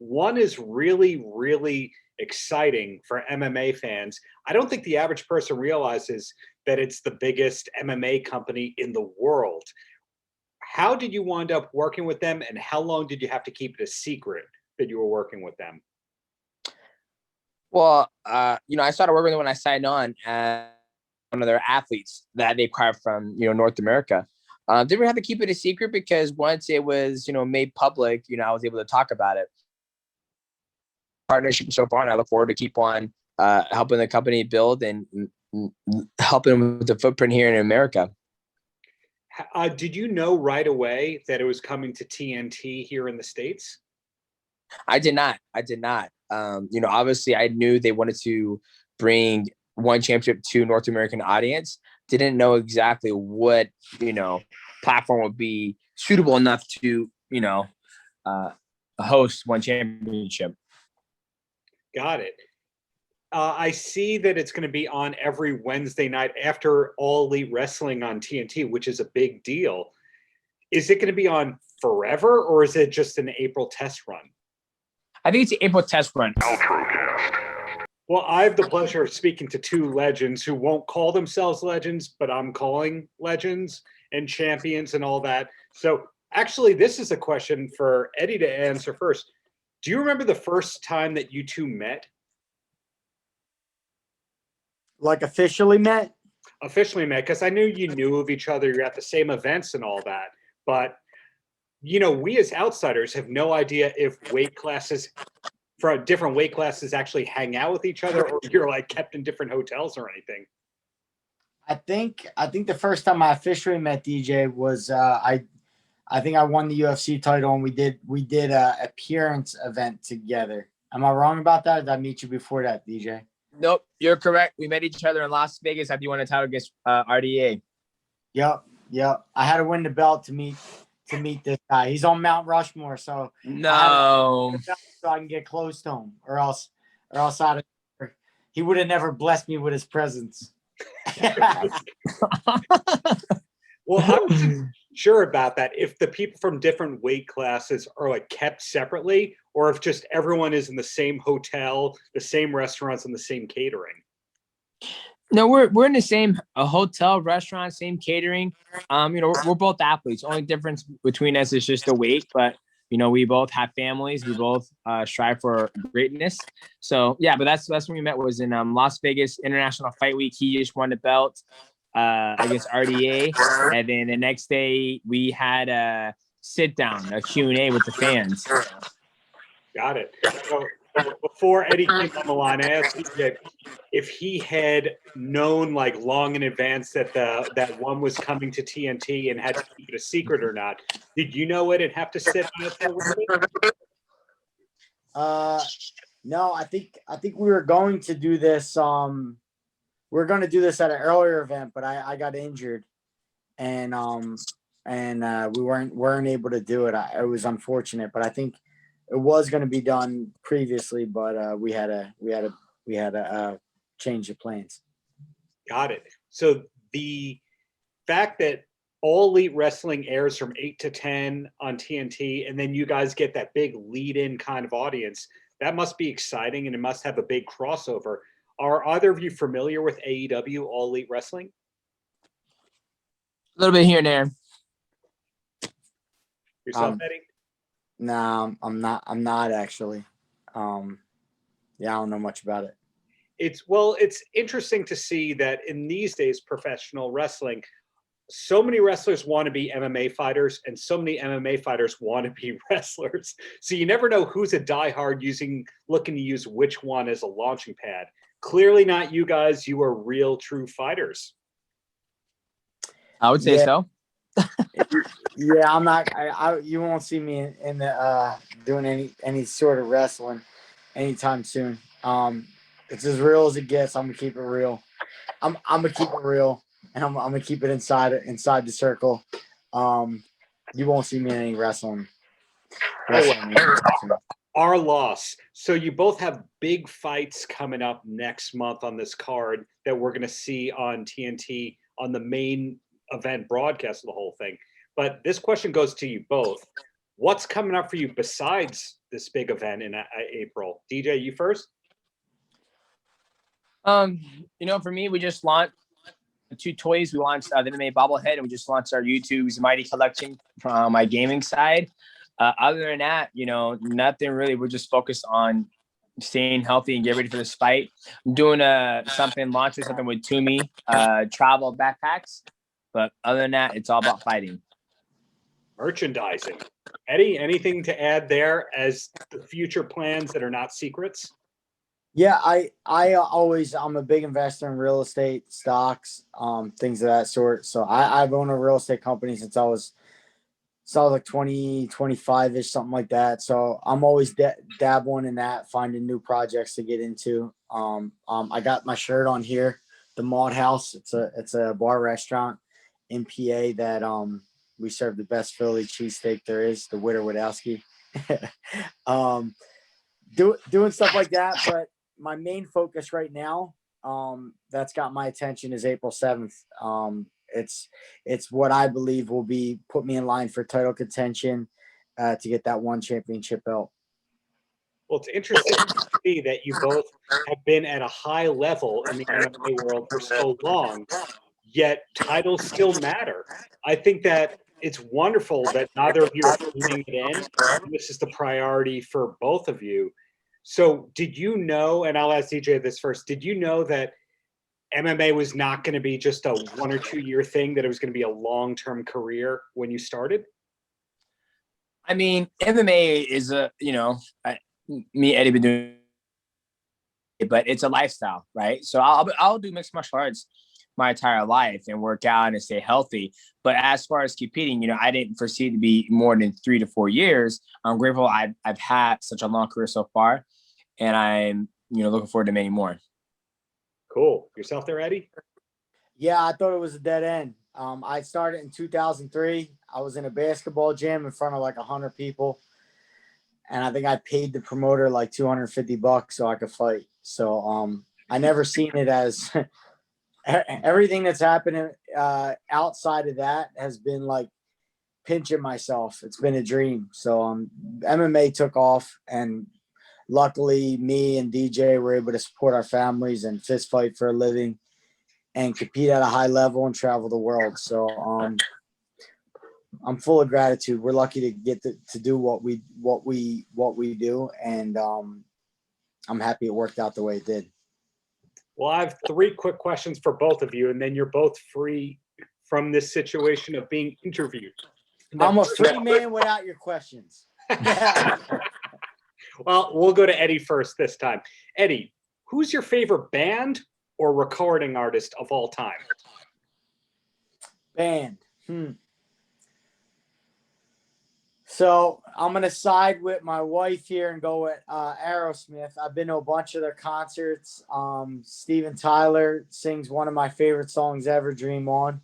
One is really, really exciting for MMA fans. I don't think the average person realizes that it's the biggest MMA company in the world. How did you wind up working with them, and how long did you have to keep it a secret that you were working with them? Well, I started working with them when I signed on as one of their athletes that they acquired from, North America. Didn't really have to keep it a secret because once it was, made public, I was able to talk about it. Partnership so far, and I look forward to keep on helping the company build and helping them with the footprint here in America. Did you know right away that it was coming to TNT here in the States? I did not. Obviously I knew they wanted to bring one championship to North American audience. Didn't know exactly what, platform would be suitable enough to, host one championship. Got it. I see that it's going to be on every Wednesday night after All Elite Wrestling on TNT, which is a big deal. Is it going to be on forever, or is it just an April test run? I think it's an April test run. Paltrocast. Well, I have the pleasure of speaking to two legends who won't call themselves legends, but I'm calling legends and champions and all that. So actually, this is a question for Eddie to answer first. Do you remember the first time that you two met? Like officially met? Officially met, because I knew you knew of each other. You're at the same events and all that. But, we as outsiders have no idea if weight classes from different weight classes actually hang out with each other, or you're like kept in different hotels or anything. I think the first time I officially met DJ was I think I won the UFC title and we did a appearance event together. Am I wrong about that? Did I meet you before that, DJ? Nope, you're correct. We met each other in Las Vegas after you won a title against RDA. Yep. I had to win the belt to meet this guy. He's on Mount Rushmore, so no, so I can get close to him, or else he would have never blessed me with his presence. Well, I wasn't sure about that. If the people from different weight classes are like kept separately, or if just everyone is in the same hotel, the same restaurants, and the same catering. No, we're in the same hotel, restaurant, same catering. We're both athletes. Only difference between us is just the weight, but we both have families. We both strive for greatness. So yeah, but that's when we met, was in Las Vegas International Fight Week. He just won the belt against RDA, and then the next day we had a sit down, a Q&A with the fans. Got it. So before Eddie came on the line, I asked DJ if he had known like long in advance that that one was coming to TNT and had to keep it a secret or not. Did you know it and have to sit on it with it? No, I think we were going to do this. We were going to do this at an earlier event, but I got injured, and we weren't able to do it. It was unfortunate, but I think it was going to be done previously, but we had to change the plans. Got it. So the fact that All Elite Wrestling airs from 8 to 10 on TNT, and then you guys get that big lead-in kind of audience, that must be exciting, and it must have a big crossover. Are either of you familiar with AEW, All Elite Wrestling? A little bit here and there. Yourself, Eddie? No, I'm not actually. Yeah, I don't know much about it. It's interesting to see that in these days, professional wrestling, so many wrestlers want to be MMA fighters, and so many MMA fighters want to be wrestlers. So you never know who's a diehard looking to use which one as a launching pad. Clearly not you guys. You are real, true fighters. I would say so. Yeah, I'm not. You won't see me in the doing any sort of wrestling anytime soon. It's as real as it gets. I'm gonna keep it real. I'm gonna keep it real, and I'm gonna keep it inside the circle. You won't see me in any wrestling. Our loss. So you both have big fights coming up next month on this card that we're going to see on TNT on the main event broadcast of the whole thing. But this question goes to you both. What's coming up for you besides this big event in April? DJ, you first. For me, we just launched 2 toys. We launched the MMA bobblehead, and we just launched our YouTube's Mighty Collection from my gaming side. Other than that, nothing really. We're just focused on staying healthy and get ready for this fight. I'm doing launching something with Toomey, travel backpacks. But other than that, it's all about fighting. Merchandising. Eddie, anything to add there as the future plans that are not secrets? Yeah, I'm a big investor in real estate, stocks, things of that sort. So I've owned a real estate company since I was like 20, 25-ish, something like that. So I'm always dabbling in that, finding new projects to get into. I got my shirt on here, the Maud House. It's a bar restaurant in PA that we serve the best Philly cheesesteak there is, the Witter Wadowski. Doing stuff like that, but my main focus right now, that's got my attention, is April 7th. It's what I believe will put me in line for title contention to get that one championship belt. Well, it's interesting to see that you both have been at a high level in the MMA world for so long, yet titles still matter. I think that it's wonderful that neither of you are phoning it in. This is the priority for both of you. So did you know, and I'll ask DJ this first, did you know that MMA was not going to be just a 1 or 2 year thing, that it was going to be a long-term career when you started? I mean, MMA is me, Eddie, been doing it, but it's a lifestyle, right? So I'll do mixed martial arts my entire life and work out and stay healthy. But as far as competing, I didn't foresee it to be more than 3 to 4 years. I'm grateful I've had such a long career so far, and I'm looking forward to many more. Cool. Yourself there, Eddie? Yeah, I thought it was a dead end. I started in 2003. I was in a basketball gym in front of like 100 people. And I think I paid the promoter like $250 so I could fight. So I never seen it as everything that's happening outside of that has been like pinching myself. It's been a dream. So MMA took off, and luckily me and DJ were able to support our families and fist fight for a living and compete at a high level and travel the world. So I'm full of gratitude. We're lucky to get to do what we do, and I'm happy it worked out the way it did. Well, I have 3 quick questions for both of you, and then you're both free from this situation of being interviewed. I'm a free man without your questions. Well, we'll go to Eddie first this time. Eddie, who's your favorite band or recording artist of all time? Band. So I'm going to side with my wife here and go with Aerosmith. I've been to a bunch of their concerts. Steven Tyler sings one of my favorite songs ever, Dream On.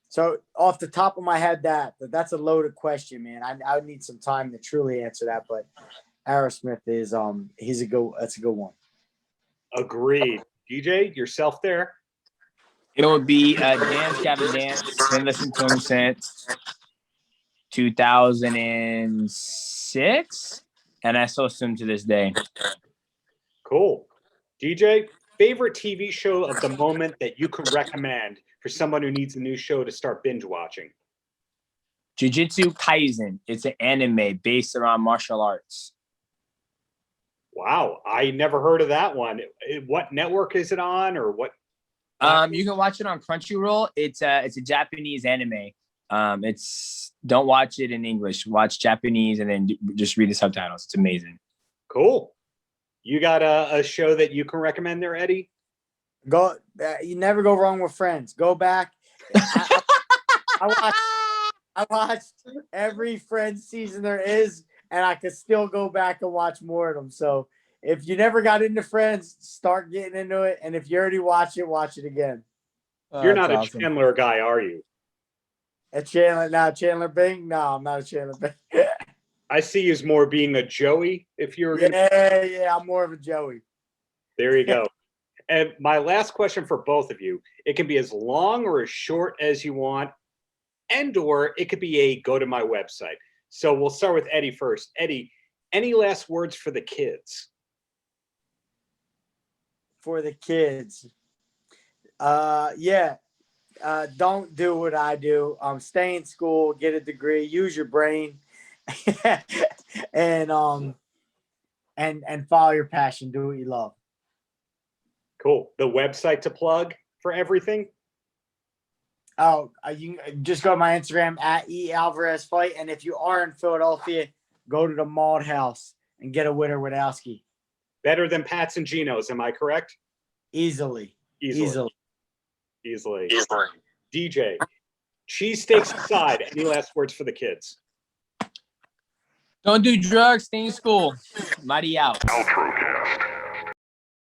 So off the top of my head, that's a loaded question, man. I would need some time to truly answer that, but Aerosmith is that's a good one. Agreed. DJ, yourself there? It would be Dance Gavin Dance. Been listening to him since 2006, and I still listen to this day. Cool. DJ, favorite TV show of the moment that you could recommend for someone who needs a new show to start binge watching? Jujutsu Kaisen. It's an anime based around martial arts. Wow, I never heard of that one. What network is it on, or what? You can watch it on Crunchyroll. It's a Japanese anime. Don't watch it in English. Watch Japanese and then just read the subtitles. It's amazing. Cool. You got a show that you can recommend there, Eddie? You never go wrong with Friends. Go back. I watched every Friends season there is, and I could still go back and watch more of them. So if you never got into Friends, start getting into it. And if you already watch it again. You're not a Chandler guy, are you? Chandler Bing? No, I'm not a Chandler Bing. I see you as more being a Joey. If you're yeah, I'm more of a Joey. There you go. And my last question for both of you, it can be as long or as short as you want, and or it could be a go to my website. So we'll start with Eddie first. Eddie, any last words for the kids? For the kids. Yeah. Don't do what I do. Stay in school, get a degree, use your brain, and follow your passion. Do what you love. Cool. The website to plug for everything? Oh, you can just go to my Instagram at Alvarez Fight, and if you are in Philadelphia, go to the Malt House and get a Winter Wadowski. Better than Pat's and Geno's, am I correct? Easily. Easily. DJ, cheesesteaks aside, any last words for the kids? Don't do drugs. Stay in school. Mighty out. Paltrocast.